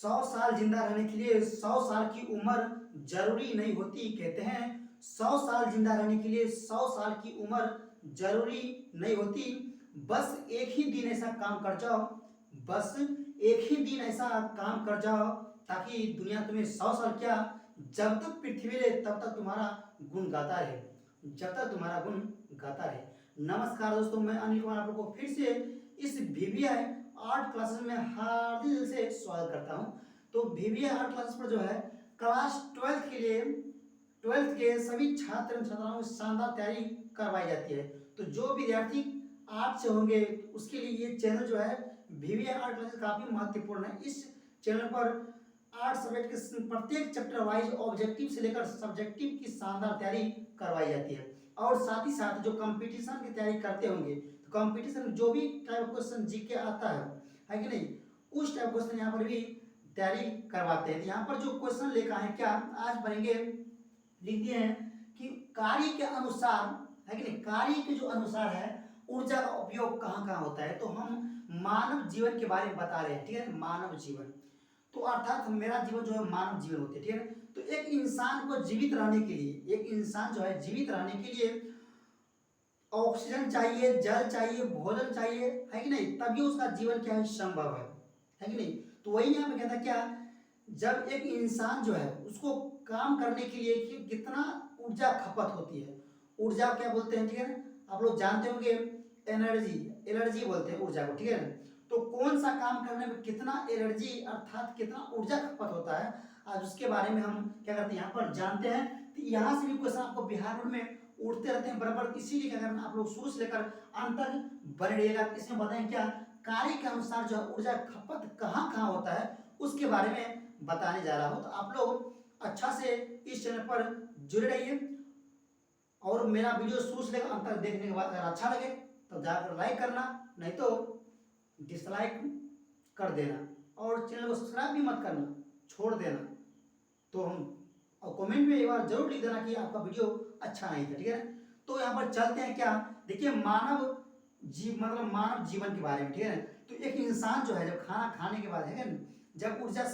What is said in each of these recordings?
100 साल जिंदा रहने के लिए 100 साल की उम्र जरूरी नहीं होती। कहते हैं 100 साल जिंदा रहने के लिए 100 साल की उम्र जरूरी नहीं होती। बस एक ही दिन ऐसा काम कर जाओ, बस एक ही दिन ऐसा काम कर जाओ ताकि दुनिया तुम्हें 100 साल क्या, जब तक पृथ्वी रहे तब तक तुम्हारा गुण गाता रहे, जब तक तुम्हारा गुण गाता रहे। नमस्कार दोस्तों, मैं अनिल कुमार आप लोगों को फिर से इस वीवीआई आर्ट क्लासेस में हार्दिक दिल से स्वागत करता हूं। तो वीवीआई आर्ट क्लासेस पर जो है क्लास 12 के लिए 12th के सभी छात्र छात्राओं की शानदार तैयारी करवाई जाती है। तो जो विद्यार्थी आर्ट से होंगे उसके लिए ये चैनल जो है वीवीआई आर्ट क्लासेस काफी महत्वपूर्ण है। इस चैनल पर आर्ट सब्जेक्ट के प्रत्येक चैप्टर वाइज ऑब्जेक्टिव से लेकर सब्जेक्टिव की शानदार तैयारी करवाई जाती है। और साथ ही साथ जो कंपटीशन की तैयारी करते होंगे तो कंपटीशन में जो भी टाइप क्वेश्चन जीके आता है कि नहीं, उस टाइप क्वेश्चन यहाँ पर भी तैयारी करवाते हैं। यहाँ पर जो क्वेश्चन लेकर आए क्या आज पढ़ेंगे, लिख दिए हैं कि कार्य के अनुसार है कि नहीं, कार्य के जो अनुसार है ऊर्जा का उपयोग कहाँ कहाँ होता है। तो हम मानव जीवन के बारे में बता रहे हैं, ठीक है। मानव जीवन तो अर्थात मेरा जीवन जो है मानव जीवन होते है, ठीक है। तो एक इंसान को जीवित रहने के लिए, एक इंसान जो है जीवित रहने के लिए ऑक्सीजन चाहिए, जल चाहिए, भोजन चाहिए, है कि नहीं, तभी उसका जीवन क्या है संभव है कि नहीं। तो वही यहाँ पे कहता क्या, जब एक इंसान जो है उसको काम करने के लिए कि कितना ऊर्जा खपत होती है, ऊर्जा क्या बोलते हैं, ठीक है ना, आप लोग जानते होंगे एनर्जी, एनर्जी बोलते हैं ऊर्जा को, ठीक है ना। तो कौन सा काम करने में कितना एनर्जी अर्थात कितना ऊर्जा खपत होता है, आज उसके बारे में हम क्या करते हैं यहाँ पर जानते हैं। तो यहाँ से भी क्वेश्चन आपको बिहार बोर्ड में उड़ते रहते हैं बराबर, इसीलिए क्या करना आप लोग शुरू से लेकर अंत तक बने रहिएगा। इसमें बताएं क्या कार्य के अनुसार जो ऊर्जा खपत कहाँ कहाँ होता है उसके बारे में बताने जा रहा हूँ। तो आप लोग अच्छा से इस चैनल पर जुड़े रहिए और मेरा वीडियो शुरू से लेकर अंत तक देखने के बाद अगर अच्छा लगे तो जाकर लाइक करना, नहीं तो डिसलाइक कर देना, और चैनल को सब्सक्राइब भी मत करना, छोड़ देना। तो हम और कमेंट में एक बार जरूर लिख देना कि आपका वीडियो अच्छा नहीं था, ठीक है। तो यहाँ पर चलते हैं क्या, देखिए मानव मतलब मानव जीवन के बारे में, ठीक है। तो एक इंसान जो है जब खाना खाने के बाद है ना, जब ऊर्जा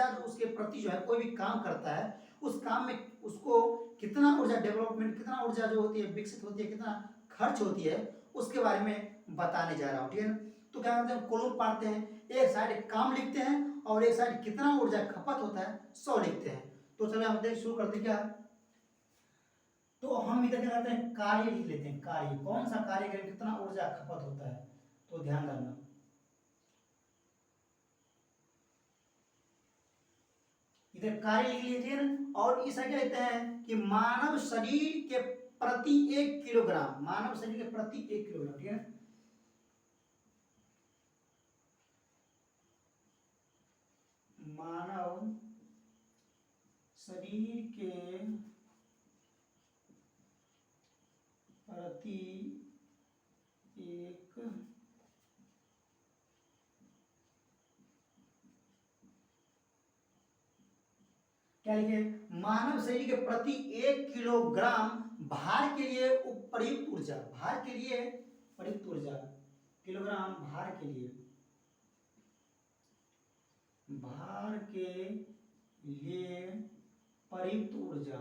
जो उसके प्रति जो है कोई भी काम करता है उस काम में उसको कितना ऊर्जा डेवलपमेंट, कितना ऊर्जा जो होती है विकसित होती है, कितना खर्च होती है उसके बारे में बताने जा रहा हूँ, ठीक है। तो क्या करते हैं कॉलम पाड़ते हैं, एक साइड काम लिखते हैं और एक साइड कितना ऊर्जा खपत होता है 100 लिखते हैं। तो चलो हम शुरू करते क्या, तो हम इधर क्या करते हैं कार्य लिख लेते हैं, कार्य कौन सा कार्य करें कितना ऊर्जा खपत होता है। तो ध्यान रखना, इधर कार्य लिख लीजिए ना, और इस क्या कहते हैं कि मानव शरीर के प्रति 1 किलोग्राम, मानव शरीर के प्रति 1 किलोग्राम, ठीक है। मानव शरीर के प्रति 1 क्या लिखे, मानव शरीर के प्रति 1 किलोग्राम भार के लिए प्रयुक्त ऊर्जा, भार के लिए प्रयुक्त ऊर्जा, किलोग्राम भार के लिए, भार के लिए प्रयुक्त ऊर्जा,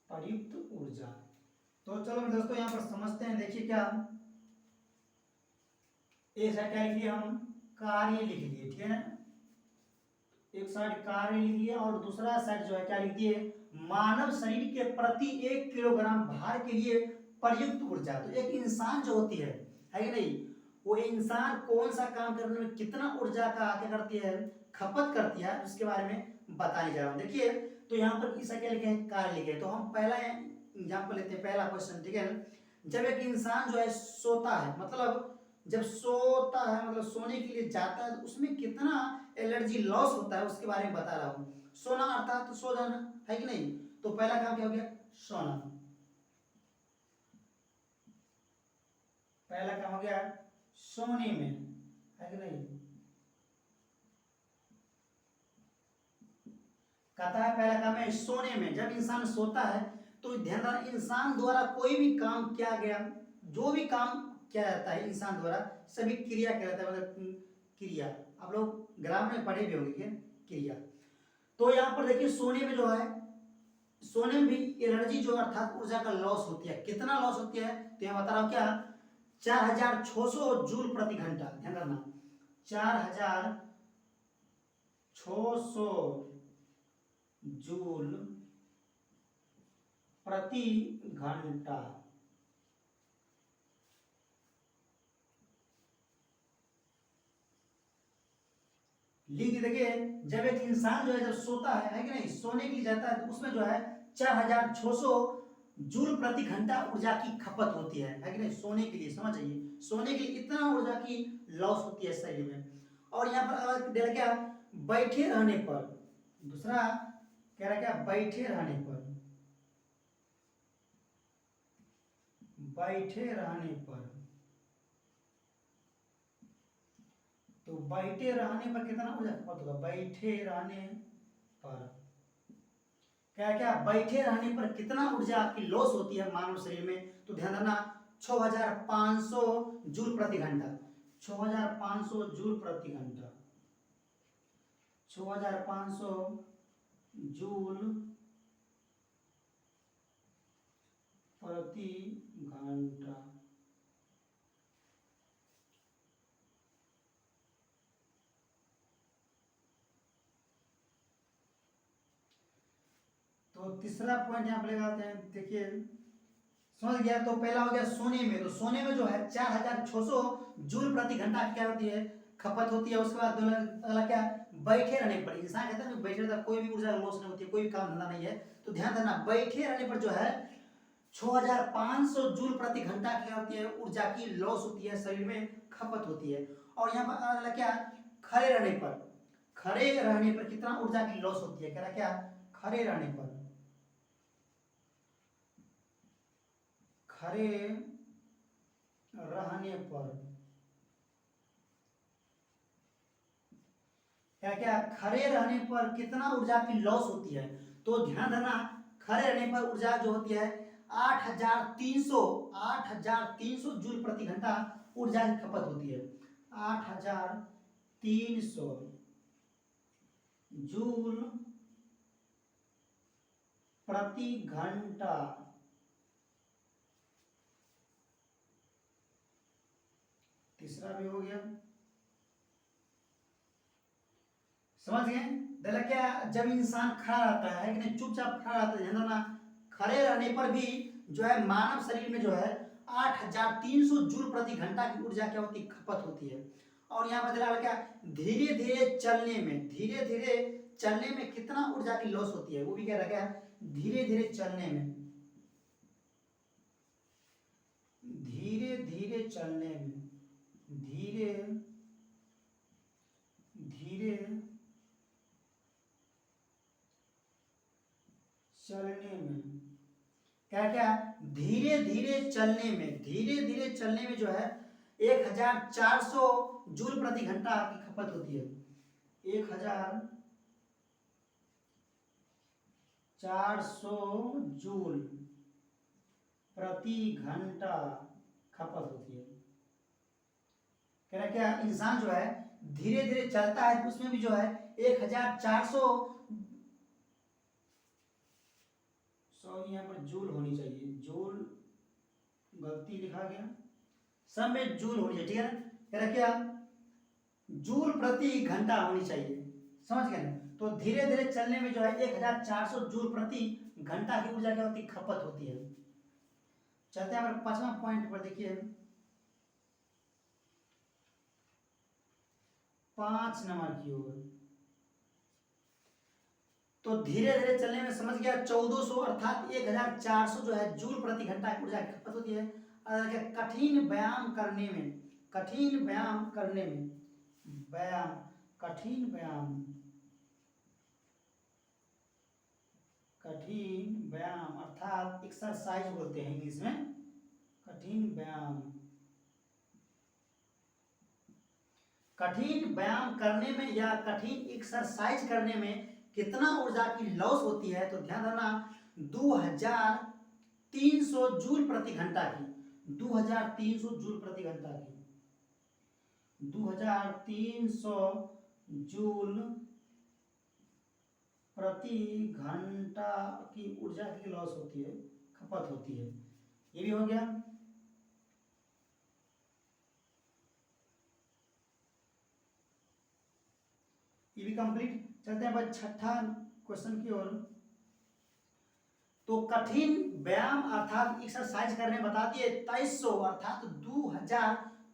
प्रयुक्त ऊर्जा। तो चलो दोस्तों यहाँ पर समझते हैं, देखिए क्या एक साइड क्या लिख लिया हम कार्य लिख लिए, ठीक है ना, एक साइड कार्य लिख लिया और दूसरा साइड जो है क्या लिख दिए मानव शरीर के प्रति 1 किलोग्राम भार के लिए प्रयुक्त ऊर्जा। तो एक इंसान जो होती है कि नहीं, वो इंसान कौन सा काम करने में कितना ऊर्जा का क्या करती है खपत करती है उसके बारे में बताने जा रहा हूँ। देखिए तो यहाँ पर इसा क्या लिखे हैं कार्य लिखे, तो हम पहला एग्जाम्पल लेते हैं, पहला क्वेश्चन, ठीक है। जब एक इंसान जो है सोता है, मतलब जब सोता है मतलब सोने के लिए जाता है तो उसमें कितना एनर्जी लॉस होता है उसके बारे में बता रहा हूं। सोना अर्थात तो सो जाना, है कि नहीं। तो पहला काम क्या हो गया सोना, पहला काम हो गया सोने में, है कि नहीं। कहता है पहला काम है सोने में, जब इंसान सोता है तो ध्यान रखना, इंसान द्वारा कोई भी काम किया गया, जो भी काम किया जाता है इंसान द्वारा, सभी क्रिया कहलाता है, मतलब क्रिया। आप लोग ग्रामर में पढ़े भी होंगे क्या, क्रिया। तो यहाँ पर देखिए सोने में जो है, सोने में भी एनर्जी जो अर्थात ऊर्जा का लॉस होती है। कितना लॉस होती है, तो यहाँ बता रहा हूँ क्या, 4600 जूल प्रति घंटा। ध्यान रखना, 4600 जूल प्रति घंटा। लिख देखिए, जब एक इंसान जो है जब सोता है कि नहीं, सोने के लिए जाता है, तो उसमें जो है 4600 जूल प्रति घंटा ऊर्जा की खपत होती है कि नहीं, सोने के लिए। समझ जाइए, सोने के लिए इतना ऊर्जा की लॉस होती है शरीर में। और यहाँ पर अलग दे रहा क्या, बैठे रहने पर, दूसरा कह रहा क्या, बैठे रहने पर, बैठे रहने पर, तो बैठे रहने पर कितना ऊर्जा खपत होगा, बैठे रहने पर क्या क्या, बैठे रहने पर कितना ऊर्जा की लॉस होती है मानव शरीर में, तो ध्यान रखना 6500 जूल प्रति घंटा। 6500 जूल प्रति घंटा, 6500 जूल प्रति घंटा। तो तीसरा पॉइंट यहाँ पर लगाते हैं, देखिए समझ गया। तो पहला हो गया सोने में, तो सोने में जो है 4600 जूल प्रति घंटा क्या होती है, खपत होती है। उसके बाद अगला क्या, बैठे रहने पर, इंसान कहता है बैठे रहता, कोई भी ऊर्जा लॉस नहीं होती है, कोई भी काम धंधा नहीं है। तो ध्यान देना, बैठे रहने पर जो है 6500 जूल प्रति घंटा क्या होती है, ऊर्जा की लॉस होती है, शरीर में खपत होती है। और यहाँ पर अगला क्या, खड़े रहने पर, खड़े रहने पर कितना ऊर्जा की लॉस होती है, कह रहा क्या, खड़े रहने पर, खड़े रहने पर क्या क्या, खड़े रहने पर कितना ऊर्जा की लॉस होती है। तो ध्यान देना, खड़े रहने पर ऊर्जा जो होती है 8300 जूल प्रति घंटा ऊर्जा की खपत होती है। 8300 जूल प्रति घंटा। तीसरा भी हो गया, समझ गए। दला क्या, जब इंसान खड़ा रहता है कि नहीं, चुपचाप खड़ा रहता है, ध्यान देना, खड़े रहने पर भी जो है मानव शरीर में जो है 8300 जूल प्रति घंटा की ऊर्जा क्या होती है, खपत होती है। और यहाँ पर दला क्या, धीरे धीरे चलने में, धीरे धीरे चलने में कितना ऊर्जा की लॉस होती है, वो भी कह रहा क्या, धीरे धीरे चलने में, धीरे धीरे चलने में, धीरे धीरे चलने में क्या क्या, धीरे धीरे चलने में, धीरे धीरे चलने में जो है 1400 जूल प्रति घंटा की खपत होती है। 1400 जूल प्रति घंटा खपत होती है। कह रहा क्या, इंसान जो है धीरे धीरे चलता है, उसमें भी जो है 1400, सॉरी यहाँ पर जूल होनी चाहिए, जूल गलती लिखा गया, सब में जूल होनी चाहिए, ठीक है ना। कह रहा क्या, जूल प्रति घंटा होनी चाहिए, समझ गए ना। तो धीरे धीरे चलने में जो है 1400 जूल प्रति घंटा की ऊर्जा क्या होती, खपत होती है। चलते हैं हमारे 5वां पॉइंट पर, देखिए 5 नंबर की ओर। तो धीरे धीरे चलने में समझ गया 1400 अर्थात 1400 जो है जूल प्रति घंटा की ऊर्जा की खपत होती है। कठिन व्यायाम करने में, कठिन व्यायाम करने में, व्यायाम, कठिन व्यायाम, कठिन व्यायाम अर्थात एक्सरसाइज बोलते हैं इंग्लिश में, कठिन व्यायाम, कठिन व्यायाम करने में या कठिन एक्सरसाइज करने में कितना ऊर्जा की लॉस होती है। तो ध्यान रखना, 2000 2300 जूल प्रति घंटा की, 2300 जूल प्रति घंटा की, 2300 जूल प्रति घंटा की ऊर्जा की लॉस होती है, खपत होती है। ये भी हो गया। ये भी कंप्लीट। चलते हैं भाई छठा क्वेश्चन की ओर। तो कठिन व्यायाम अर्थात एक्सरसाइज करने बता दिए 2300 अर्थात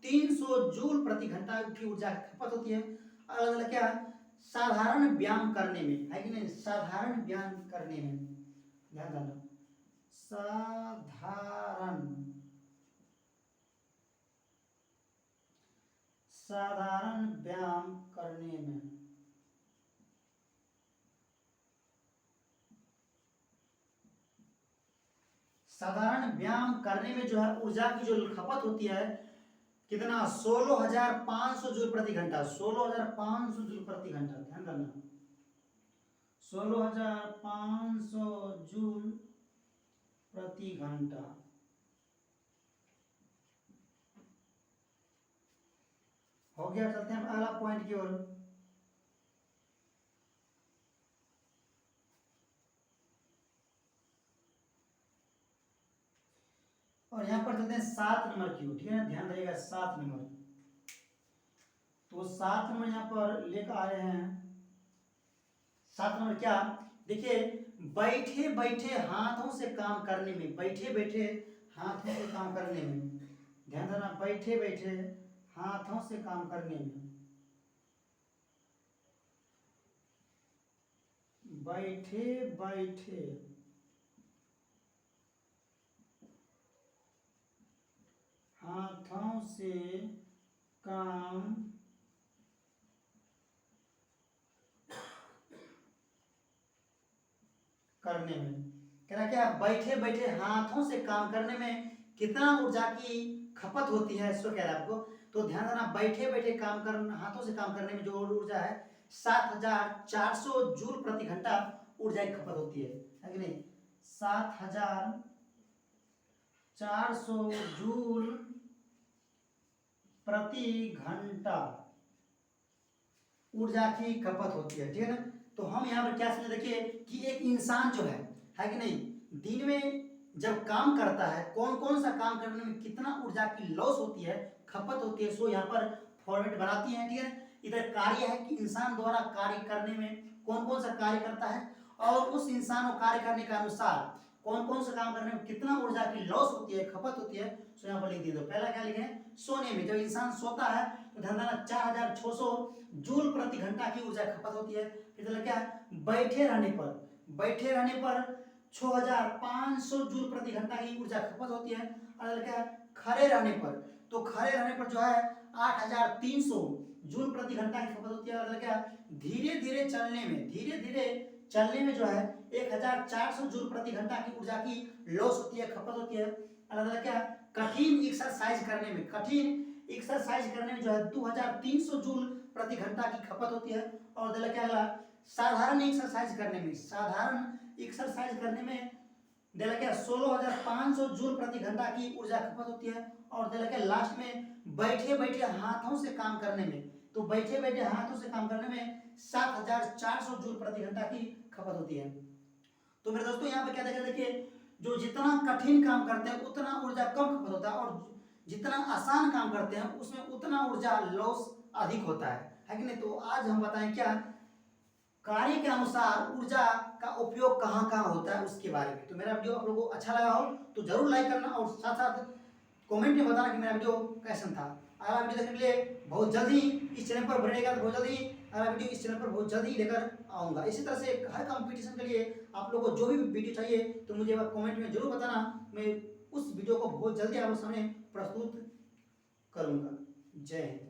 2300 जूल प्रति घंटा की ऊर्जा खपत होती है। अलग अलग क्या, साधारण व्यायाम करने में, है कि नहीं, साधारण व्यायाम करने में, ध्यान देना, साधारण व्यायाम करने में, साधारण व्यायाम करने में जो है ऊर्जा की जो खपत होती है कितना, 16,500 जूल प्रति घंटा, 16,500 जूल प्रति घंटा, ध्यान करना, 16,500 जूल प्रति घंटा। हो गया। चलते हैं अगला पॉइंट की ओर। और यहां पर चलते हैं 7 नंबर की ओर, ठीक है ना, ध्यान रहिएगा 7 नंबर। तो 7 नंबर यहां पर लेकर आ रहे हैं। 7 नंबर क्या, देखिए, बैठे बैठे हाथों से काम करने में, बैठे बैठे हाथों से काम करने में, ध्यान देना, बैठे बैठे हाथों से काम करने में, बैठे बैठे हाथों से काम करने में, कह रहा क्या, बैठे बैठे हाथों से काम करने में कितना ऊर्जा की खपत होती है, इसको कह रहा है आपको। तो ध्यान देना, बैठे बैठे काम करना, हाथों से काम करने में जो ऊर्जा है 7,400 जूल प्रति घंटा ऊर्जा की खपत होती है कि नहीं, 7,400 जूल प्रति घंटा ऊर्जा की खपत होती है, ठीक है ना। तो हम यहाँ पर क्या समझे, देखिए कि एक इंसान जो है कि नहीं, दिन में जब काम करता है, कौन कौन सा काम करने में कितना ऊर्जा की लॉस होती है, खपत होती है, सो यहाँ पर फॉर्मेट बनाती है, ठीक है। इधर कार्य है कि इंसान द्वारा कार्य करने में कौन कौन सा कार्य करता है और उस इंसान को कार्य करने के अनुसार कौन कौन सा काम करने में कितना ऊर्जा की लॉस होती है, खपत होती है, सो यहाँ पर लिख दो। पहला क्या लिखे, सोने में, जब इंसान सोता है तो ध्यान देना 4,600 जूल प्रति घंटा की ऊर्जा खपत होती है। फिर क्या, बैठे रहने पर, बैठे रहने पर 6,500 जूल प्रति घंटा की ऊर्जा खपत होती है। और क्या, खड़े रहने पर, तो खड़े रहने पर जो है 8,300 जूल प्रति घंटा की खपत होती है। और क्या, धीरे धीरे चलने में, धीरे धीरे चलने में जो है 1,400 जूल प्रति घंटा की ऊर्जा की लॉस होती है, खपत होती है। अलग क्या, कठिन एक्सरसाइज करने में, कठिन एक्सरसाइज करने में जो है 2,300 जूल प्रति घंटा की खपत होती है। और क्या अगला, साधारण एक्सरसाइज करने में, साधारण एक्सरसाइज करने में क्या 16,500 जूल प्रति घंटा की ऊर्जा खपत होती है। और क्या लास्ट में बैठे बैठे हाथों से काम करने में, तो बैठे बैठे हाथों से काम करने में 7,400 जूल प्रति घंटा की खपत होती है। तो मेरे दोस्तों यहाँ पे क्या देखा, देखिए जो जितना कठिन काम करते हैं उतना ऊर्जा कम खपत होता है और जितना आसान काम करते हैं उसमें उतना ऊर्जा लॉस अधिक होता है कि नहीं। तो आज हम बताएं क्या, कार्य के अनुसार ऊर्जा का उपयोग कहाँ कहाँ होता है उसके बारे में। तो मेरा वीडियो आप लोगों को अच्छा लगा हो तो जरूर लाइक करना और साथ साथ कमेंट में बताना कि मेरा वीडियो कैसा था। अगला वीडियो देखने के लिए बहुत जल्दी इस चैनल पर बनेगा, तो बहुत जल्दी अगला वीडियो इस चैनल पर बहुत जल्दी लेकर आऊँगा। इसी तरह से हर कंपटीशन के लिए आप लोगों को जो भी वीडियो चाहिए तो मुझे कमेंट में जरूर बताना, मैं उस वीडियो को बहुत जल्दी आप सामने प्रस्तुत करूँगा। जय हिंद।